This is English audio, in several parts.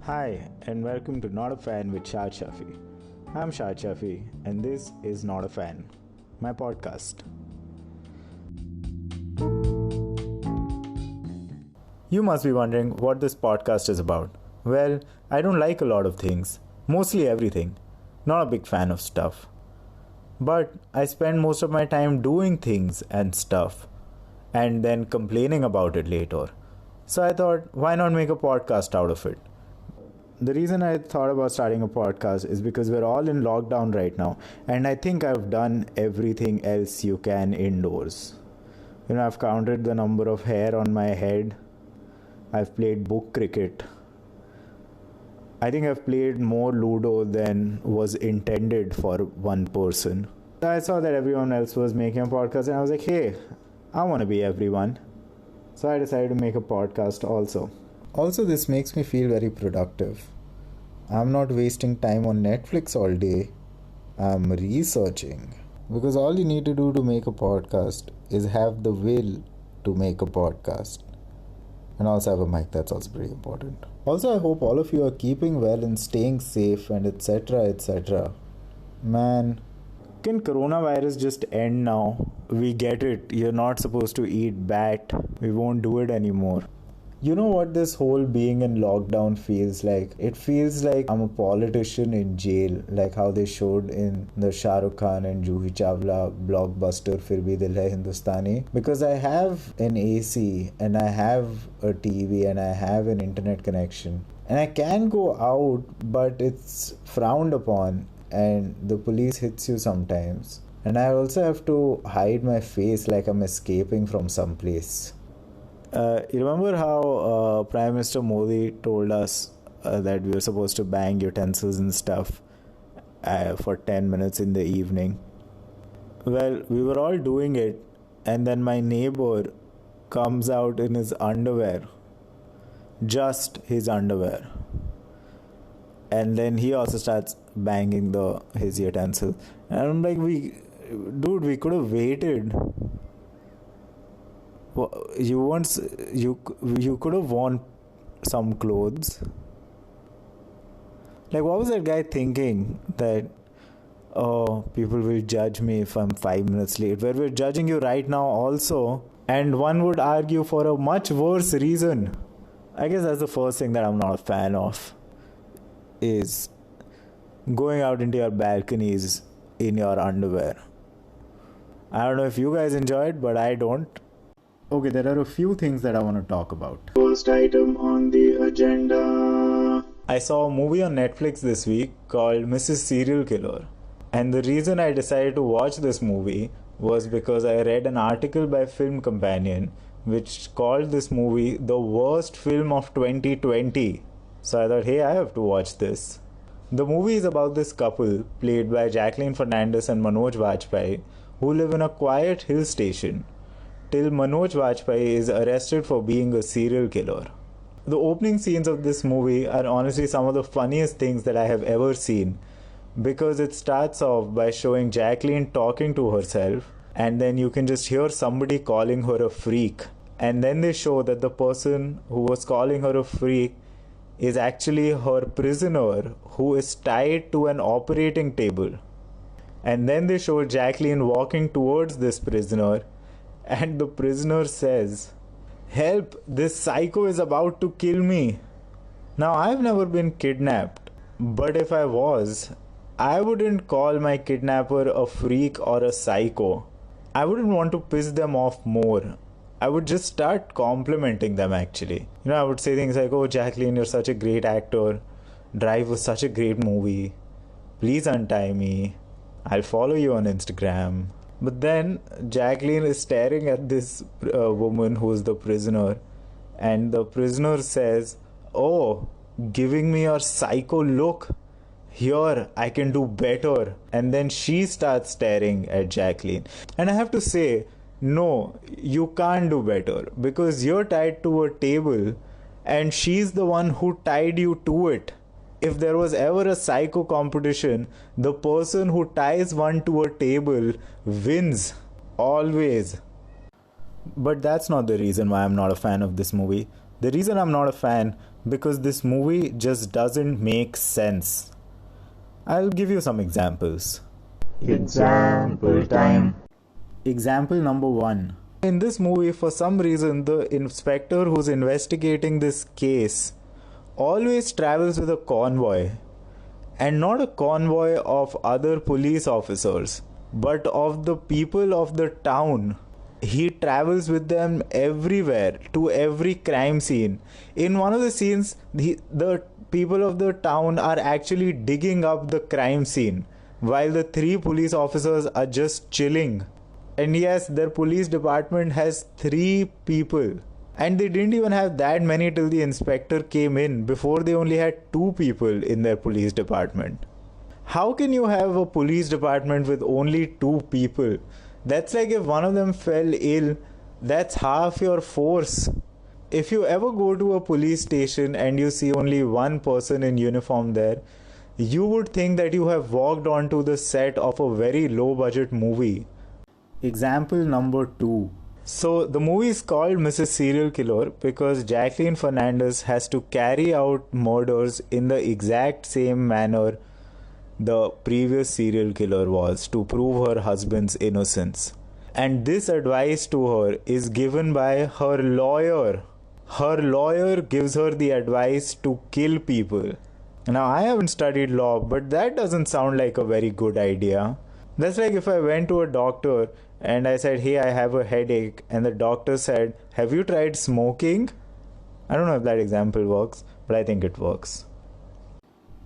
Hi, and welcome to Not a Fan with Shah Shafi. I'm Shah Shafi, and this is Not a Fan, my podcast. You must be wondering what this podcast is about. Well, I don't like a lot of things, mostly everything. Not a big fan of stuff. But I spend most of my time doing things and stuff, and then complaining about it later. So I thought, why not make a podcast out of it? The reason I thought about starting a podcast is because we're all in lockdown right now, and I think I've done everything else you can indoors. I've counted the number of hair on my head. I've played book cricket. I think I've played more Ludo than was intended for one person. I saw that everyone else was making a podcast, and I was like, hey, I want to be everyone. So I decided to make a podcast also. Also, this makes me feel very productive. I'm not wasting time on Netflix all day. I'm researching. Because all you need to do to make a podcast is have the will to make a podcast. And also have a mic, that's also pretty important. Also, I hope all of you are keeping well and staying safe and etc. etc. Man, can coronavirus just end now? We get it. You're not supposed to eat bat. We won't do it anymore. You know what this whole being in lockdown feels like? It feels like I'm a politician in jail, like how they showed in the Shah Rukh Khan and Juhi Chawla blockbuster Fir Bhi Dil Hai Hindustani. Because I have an AC and I have a TV and I have an internet connection. And I can go out, but it's frowned upon and the police hits you sometimes. And I also have to hide my face like I'm escaping from someplace. You remember how Prime Minister Modi told us that we were supposed to bang utensils and stuff for 10 minutes in the evening? Well, we were all doing it, and then my neighbor comes out in his underwear. Just his underwear. And then he also starts banging his utensil. And I'm like, we could have waited. You could have worn some clothes. Like, what was that guy thinking? That, oh, people will judge me if I'm 5 minutes late. Where we're judging you right now also. And one would argue for a much worse reason. I guess that's the first thing that I'm not a fan of. Is going out into your balconies in your underwear. I don't know if you guys enjoy it, but I don't. Okay, there are a few things that I want to talk about. First item on the agenda. I saw a movie on Netflix this week called Mrs. Serial Killer. And the reason I decided to watch this movie was because I read an article by Film Companion which called this movie the worst film of 2020. So I thought, hey, I have to watch this. The movie is about this couple, played by Jacqueline Fernandez and Manoj Vajpayee, who live in a quiet hill station till Manoj Vajpayee is arrested for being a serial killer. The opening scenes of this movie are honestly some of the funniest things that I have ever seen, because it starts off by showing Jacqueline talking to herself, and then you can just hear somebody calling her a freak. And then they show that the person who was calling her a freak is actually her prisoner who is tied to an operating table. And then they show Jacqueline walking towards this prisoner, and the prisoner says, "Help, this psycho is about to kill me." Now, I've never been kidnapped, but if I was, I wouldn't call my kidnapper a freak or a psycho. I wouldn't want to piss them off more. I would just start complimenting them actually. I would say things like, "Oh, Jacqueline, you're such a great actor. Drive was such a great movie. Please untie me. I'll follow you on Instagram." But then Jacqueline is staring at this woman who is the prisoner, and the prisoner says, "Oh, giving me your psycho look. Here, I can do better." And then she starts staring at Jacqueline. And I have to say, no, you can't do better, because you're tied to a table and she's the one who tied you to it. If there was ever a psycho competition, the person who ties one to a table wins. Always. But that's not the reason why I'm not a fan of this movie. The reason I'm not a fan, because this movie just doesn't make sense. I'll give you some examples. Example time. Example number 1. In this movie, for some reason, the inspector who's investigating this case always travels with a convoy. And not a convoy of other police officers, but of the people of the town. He travels with them everywhere, to every crime scene. In one of the scenes, the people of the town are actually digging up the crime scene, while the 3 police officers are just chilling. And yes, their police department has 3 people. And they didn't even have that many till the inspector came in. Before, they only had 2 people in their police department. How can you have a police department with only 2 people? That's like if one of them fell ill, that's half your force. If you ever go to a police station and you see only one person in uniform there, you would think that you have walked onto the set of a very low budget movie. Example number 2. So the movie is called Mrs. Serial Killer because Jacqueline Fernandez has to carry out murders in the exact same manner the previous serial killer was to prove her husband's innocence. And this advice to her is given by her lawyer. Her lawyer gives her the advice to kill people. Now, I haven't studied law, but that doesn't sound like a very good idea. That's like if I went to a doctor and I said, hey, I have a headache, and the doctor said, have you tried smoking? I don't know if that example works, but I think it works.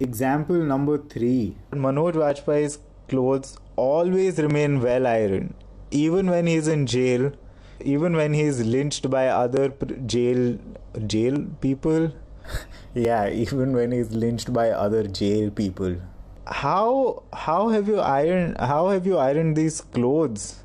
Example number 3. Manoj Vajpayee's clothes always remain well ironed. Even when he's in jail, even when he's lynched by other jail people. Yeah, even when he's lynched by other jail people. How have you ironed these clothes?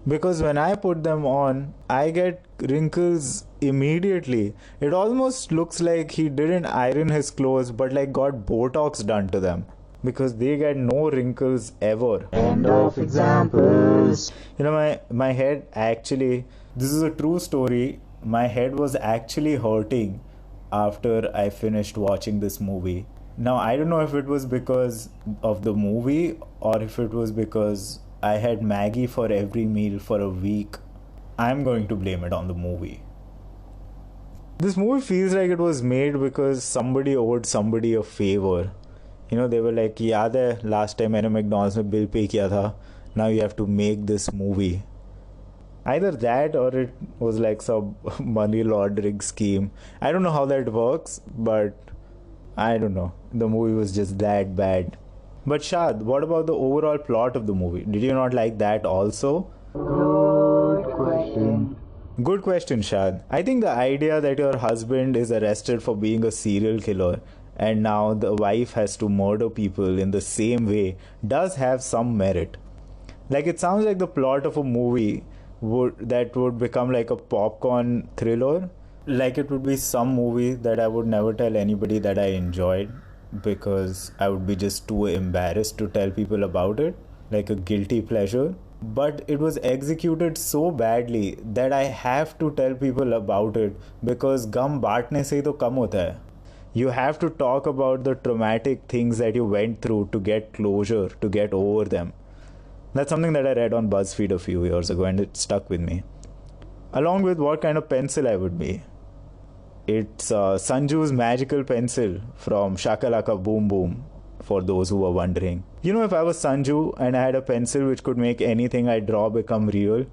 Because when I put them on, I get wrinkles immediately. It almost looks like he didn't iron his clothes but like got Botox done to them, because they get no wrinkles ever. End of examples. You know, my head actually, this is a true story, my head was actually hurting after I finished watching this movie. Now, I don't know if it was because of the movie or if it was because I had Maggie for every meal for a week. I'm going to blame it on the movie. This movie feels like it was made because somebody owed somebody a favor. You know, they were like, yaad hai, last time मैंने McDonald's में bill pay किया था. Now you have to make this movie. Either that or it was like some money laundering scheme. I don't know how that works, but I don't know. The movie was just that bad. But Shad, what about the overall plot of the movie? Did you not like that also? Good question. Good question, Shad. I think the idea that your husband is arrested for being a serial killer and now the wife has to murder people in the same way does have some merit. Like, it sounds like the plot of a movie that would become like a popcorn thriller. Like, it would be some movie that I would never tell anybody that I enjoyed, because I would be just too embarrassed to tell people about it, like a guilty pleasure. But it was executed so badly that I have to tell people about it, because gum baatne se hi to kam hota hai. You have to talk about the traumatic things that you went through to get closure, to get over them. That's something that I read on BuzzFeed a few years ago and it stuck with me. Along with what kind of pencil I would be. It's Sanju's magical pencil from Shakalaka Boom Boom, for those who were wondering. You know, if I was Sanju and I had a pencil which could make anything I draw become real,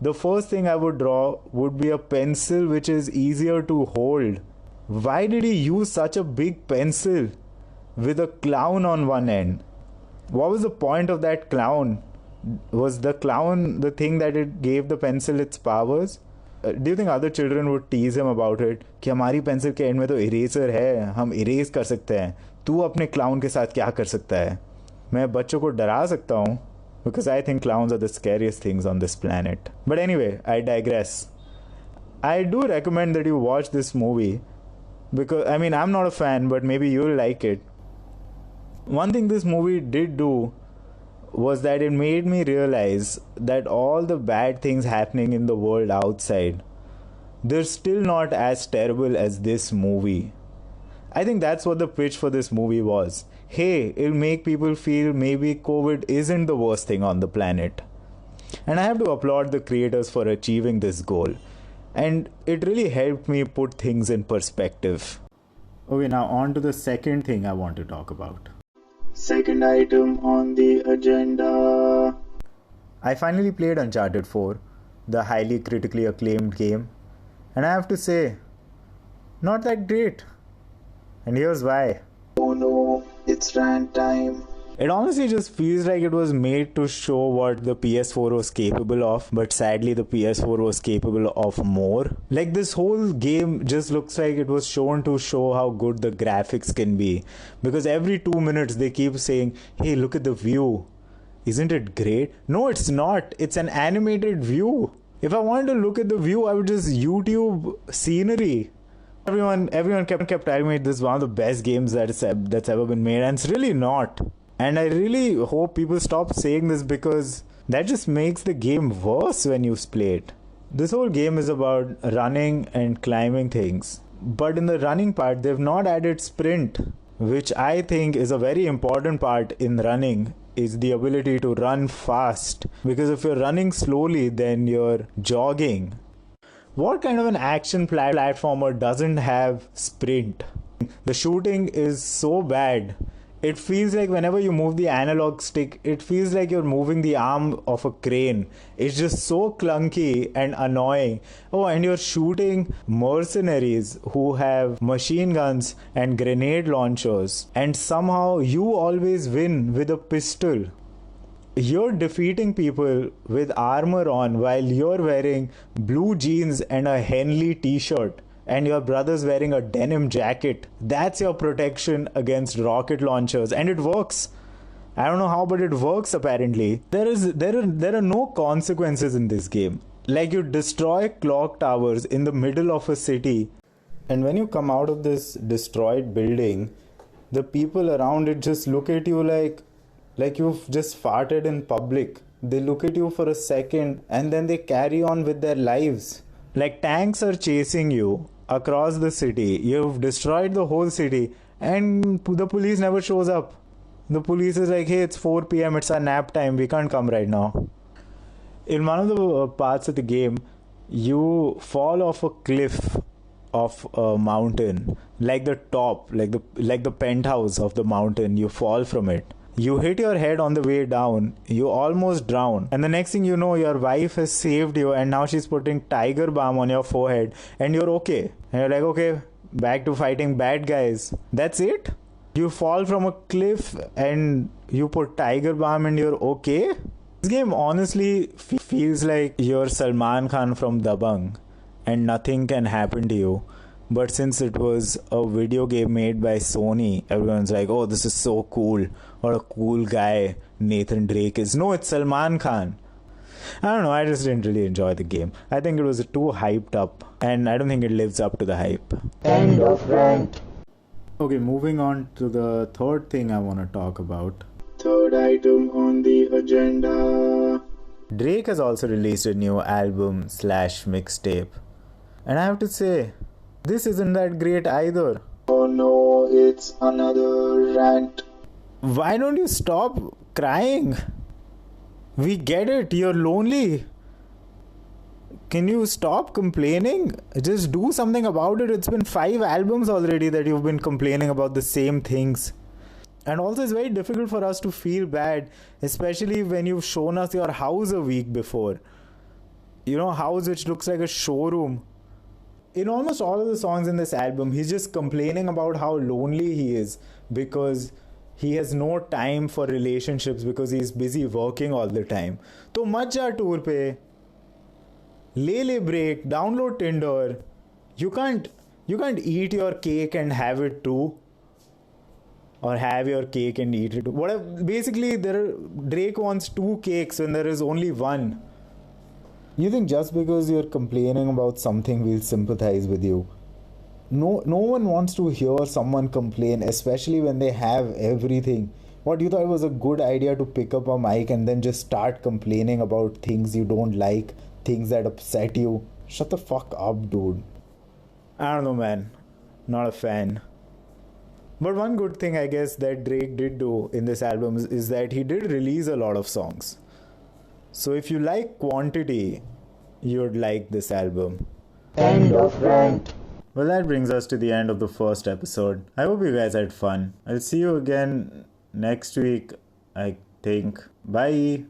the first thing I would draw would be a pencil which is easier to hold. Why did he use such a big pencil with a clown on one end? What was the point of that clown? Was the clown the thing that it gave the pencil its powers? Do you think other children would tease him about it? कि हमारी pencil के and में तो eraser है, हम erase कर सकते हैं, तू अपने क्लाउन के साथ क्या कर सकता है? मैं बच्चों को डरा सकता हूँ, because I think clowns are the scariest things on this planet. But anyway, I digress. I do recommend that you watch this movie, because I mean, I'm not a fan, but maybe you'll like it. One thing this movie did do was that it made me realize that all the bad things happening in the world outside, they're still not as terrible as this movie. I think that's what the pitch for this movie was. Hey, it'll make people feel maybe COVID isn't the worst thing on the planet. And I have to applaud the creators for achieving this goal. And it really helped me put things in perspective. Okay, now on to the second thing I want to talk about. Second item on the agenda. I finally played Uncharted 4, the highly critically acclaimed game. And I have to say, not that great. And here's why. Oh no, it's rant time. It honestly just feels like it was made to show what the PS4 was capable of, but sadly the PS4 was capable of more. Like this whole game just looks like it was shown to show how good the graphics can be. Because every 2 minutes they keep saying, hey, look at the view. Isn't it great? No, it's not. It's an animated view. If I wanted to look at the view, I would just YouTube scenery. Everyone kept telling me this is one of the best games that's ever been made, and it's really not. And I really hope people stop saying this because that just makes the game worse when you play it. This whole game is about running and climbing things. But in the running part, they've not added sprint, which I think is a very important part in running, is the ability to run fast. Because if you're running slowly, then you're jogging. What kind of an action platformer doesn't have sprint? The shooting is so bad. It feels like whenever you move the analog stick, it feels like you're moving the arm of a crane. It's just so clunky and annoying. Oh, and you're shooting mercenaries who have machine guns and grenade launchers. And somehow you always win with a pistol. You're defeating people with armor on while you're wearing blue jeans and a Henley t-shirt. And your brother's wearing a denim jacket. That's your protection against rocket launchers, and it works. I don't know how, but it works apparently. There are no consequences in this game. Like, you destroy clock towers in the middle of a city, and when you come out of this destroyed building, the people around it just look at you like you've just farted in public. They look at you for a second and then they carry on with their lives. Like, tanks are chasing you across the city. You've destroyed the whole city and the police never shows up. The police is like, hey, it's 4 p.m, it's our nap time, we can't come right now. In one of the parts of the game, you fall off a cliff of a mountain, like the top, like the penthouse of the mountain. You fall from it. You hit your head on the way down, you almost drown, and the next thing you know, your wife has saved you and now she's putting tiger balm on your forehead and you're okay. And you're like, okay, back to fighting bad guys. That's it? You fall from a cliff and you put tiger balm and you're okay? This game honestly feels like you're Salman Khan from Dabangg and nothing can happen to you. But since it was a video game made by Sony, everyone's like, oh, this is so cool. What a cool guy Nathan Drake is. No, it's Salman Khan. I don't know, I just didn't really enjoy the game. I think it was too hyped up, and I don't think it lives up to the hype. End of rant. Okay, moving on to the third thing I want to talk about. Third item on the agenda. Drake has also released a new album / mixtape. And I have to say, this isn't that great either. Oh no, it's another rant. Why don't you stop crying? We get it, you're lonely. Can you stop complaining? Just do something about it. It's been 5 albums already that you've been complaining about the same things. And also it's very difficult for us to feel bad, especially when you've shown us your house a week before. You know, a house which looks like a showroom. In almost all of the songs in this album, he's just complaining about how lonely he is because he has no time for relationships because he's busy working all the time. तो मत जा tour पे, ले break, download Tinder. You can't eat your cake and have it too, or have your cake and eat it too. Whatever. Basically, Drake wants 2 cakes when there is only one. You think just because you're complaining about something, we'll sympathize with you? No one wants to hear someone complain, especially when they have everything. What, you thought it was a good idea to pick up a mic and then just start complaining about things you don't like, things that upset you? Shut the fuck up, dude. I don't know, man. Not a fan. But one good thing I guess that Drake did do in this album is that he did release a lot of songs. So if you like quantity, you'd like this album. End of rant. Well, that brings us to the end of the first episode. I hope you guys had fun. I'll see you again next week, I think. Bye.